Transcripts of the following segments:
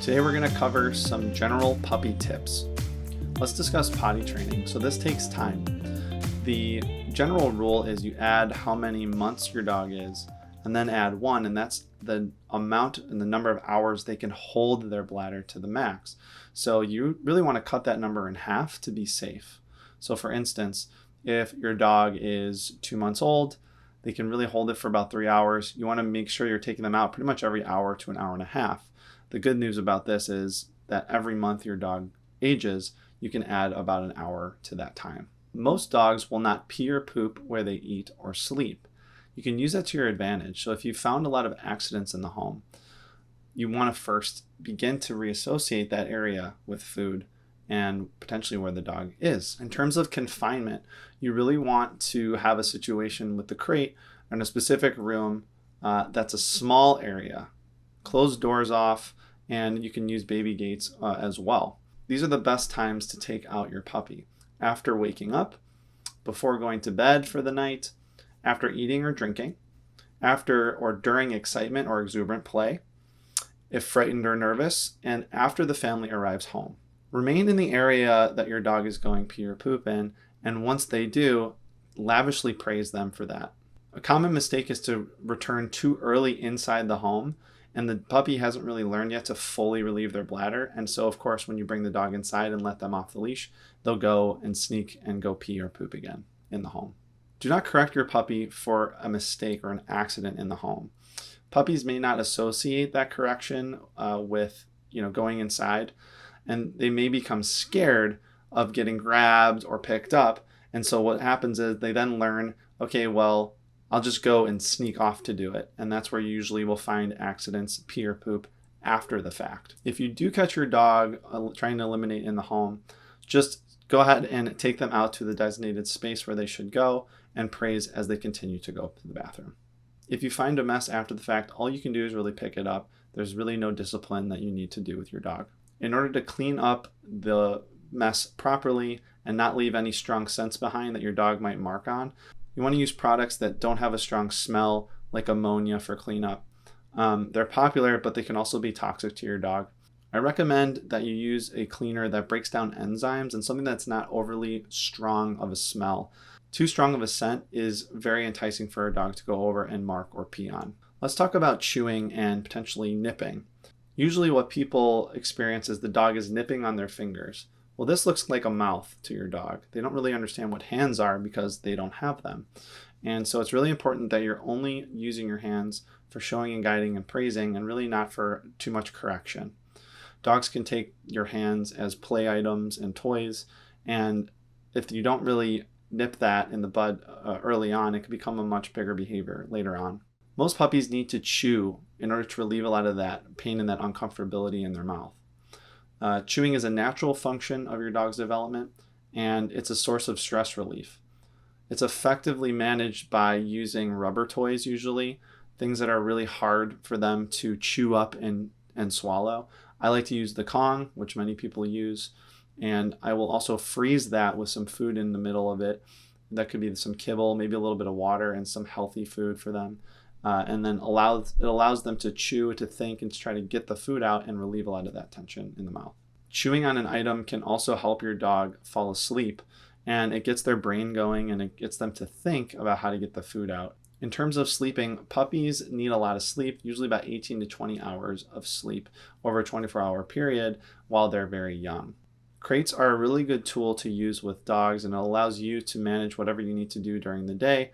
Today we're going to cover some general puppy tips. Let's discuss potty training. So this takes time. The general rule is you add how many months your dog is and then add 1, and that's the amount and the number of hours they can hold their bladder to the max. So you really want to cut that number in half to be safe. So for instance, if your dog is 2 months old, they can really hold it for about 3 hours. You want to make sure you're taking them out pretty much every hour to an hour and a half. The good news about this is that every month your dog ages, you can add about an hour to that time. Most dogs will not pee or poop where they eat or sleep. You can use that to your advantage. So if you found a lot of accidents in the home, you want to first begin to reassociate that area with food and potentially where the dog is. In terms of confinement, you really want to have a situation with the crate in a specific room that's a small area. Close doors off, and you can use baby gates as well. These are the best times to take out your puppy. After waking up, before going to bed for the night, after eating or drinking, after or during excitement or exuberant play, if frightened or nervous, and after the family arrives home. Remain in the area that your dog is going pee or poop in, and once they do, lavishly praise them for that. A common mistake is to return too early inside the home, and the puppy hasn't really learned yet to fully relieve their bladder. And so, of course, when you bring the dog inside and let them off the leash, they'll go and sneak and go pee or poop again in the home. Do not correct your puppy for a mistake or an accident in the home. Puppies may not associate that correction with going inside, and they may become scared of getting grabbed or picked up. And so what happens is they then learn, okay, well, I'll just go and sneak off to do it. And that's where you usually will find accidents, pee or poop, after the fact. If you do catch your dog trying to eliminate in the home, just go ahead and take them out to the designated space where they should go and praise as they continue to go to the bathroom. If you find a mess after the fact, all you can do is really pick it up. There's really no discipline that you need to do with your dog. In order to clean up the mess properly and not leave any strong scents behind that your dog might mark on, you want to use products that don't have a strong smell, like ammonia for cleanup. They're popular, but they can also be toxic to your dog. I recommend that you use a cleaner that breaks down enzymes and something that's not overly strong of a smell. Too strong of a scent is very enticing for a dog to go over and mark or pee on. Let's talk about chewing and potentially nipping. Usually what people experience is the dog is nipping on their fingers. Well, this looks like a mouth to your dog. They don't really understand what hands are because they don't have them. And so it's really important that you're only using your hands for showing and guiding and praising, and really not for too much correction. Dogs can take your hands as play items and toys, and if you don't really nip that in the bud early on, it can become a much bigger behavior later on. Most puppies need to chew in order to relieve a lot of that pain and that uncomfortability in their mouth. Chewing is a natural function of your dog's development, and it's a source of stress relief. It's effectively managed by using rubber toys, usually, things that are really hard for them to chew up and swallow. I like to use the Kong, which many people use, and I will also freeze that with some food in the middle of it. That could be some kibble, maybe a little bit of water, and some healthy food for them. And then it allows them to chew, to think, and to try to get the food out and relieve a lot of that tension in the mouth. Chewing on an item can also help your dog fall asleep, and it gets their brain going and it gets them to think about how to get the food out. In terms of sleeping, puppies need a lot of sleep, usually about 18 to 20 hours of sleep over a 24-hour period while they're very young. Crates are a really good tool to use with dogs, and it allows you to manage whatever you need to do during the day,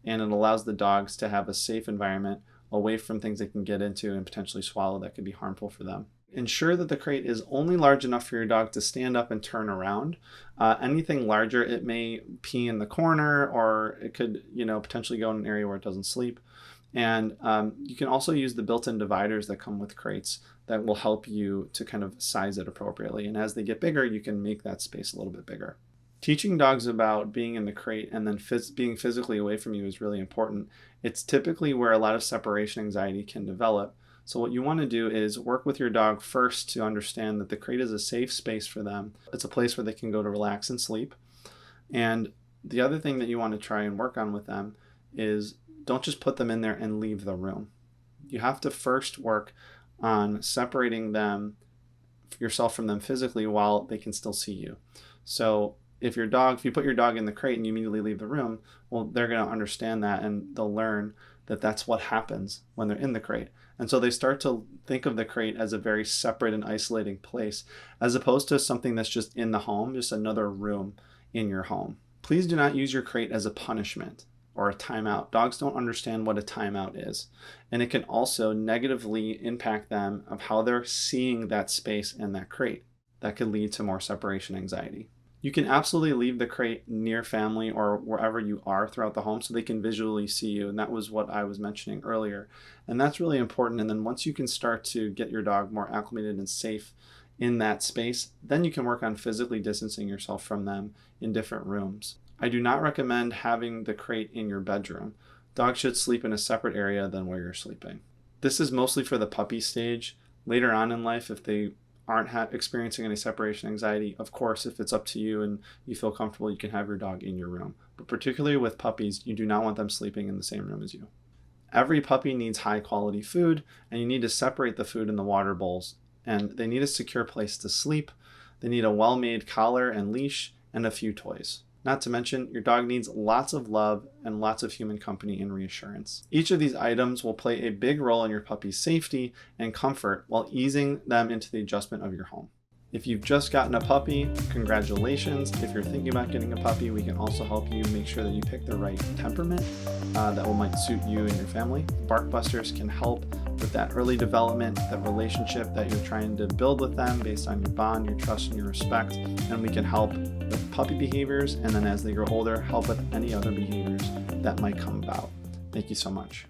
and it allows the dogs to have a safe environment away from things they can get into and potentially swallow that could be harmful for them. Ensure that the crate is only large enough for your dog to stand up and turn around. Anything larger, it may pee in the corner, or it could, potentially go in an area where it doesn't sleep. And you can also use the built-in dividers that come with crates that will help you to kind of size it appropriately. And as they get bigger, you can make that space a little bit bigger. Teaching dogs about being in the crate and then being physically away from you is really important. It's typically where a lot of separation anxiety can develop. So what you want to do is work with your dog first to understand that the crate is a safe space for them. It's a place where they can go to relax and sleep. And the other thing that you want to try and work on with them is don't just put them in there and leave the room. You have to first work on separating them yourself from them physically while they can still see you. So if you put your dog in the crate and you immediately leave the room, well, they're going to understand that and they'll learn that that's what happens when they're in the crate. And so they start to think of the crate as a very separate and isolating place, as opposed to something that's just in the home, just another room in your home. Please do not use your crate as a punishment or a timeout. Dogs don't understand what a timeout is. And it can also negatively impact them of how they're seeing that space in that crate. That could lead to more separation anxiety. You can absolutely leave the crate near family or wherever you are throughout the home so they can visually see you. And that was what I was mentioning earlier. And that's really important. And then once you can start to get your dog more acclimated and safe in that space, then you can work on physically distancing yourself from them in different rooms. I do not recommend having the crate in your bedroom. Dogs should sleep in a separate area than where you're sleeping. This is mostly for the puppy stage. Later on in life, if they aren't experiencing any separation anxiety, of course, if it's up to you and you feel comfortable, you can have your dog in your room. But particularly with puppies, you do not want them sleeping in the same room as you. Every puppy needs high quality food, and you need to separate the food in the water bowls. And they need a secure place to sleep. They need a well-made collar and leash and a few toys. Not to mention, your dog needs lots of love and lots of human company and reassurance. Each of these items will play a big role in your puppy's safety and comfort while easing them into the adjustment of your home. If you've just gotten a puppy, congratulations. If you're thinking about getting a puppy, we can also help you make sure that you pick the right temperament that might suit you and your family. Bark Busters can help with that early development, that relationship that you're trying to build with them based on your bond, your trust, and your respect. And we can help with puppy behaviors, and then as they grow older, help with any other behaviors that might come about. Thank you so much.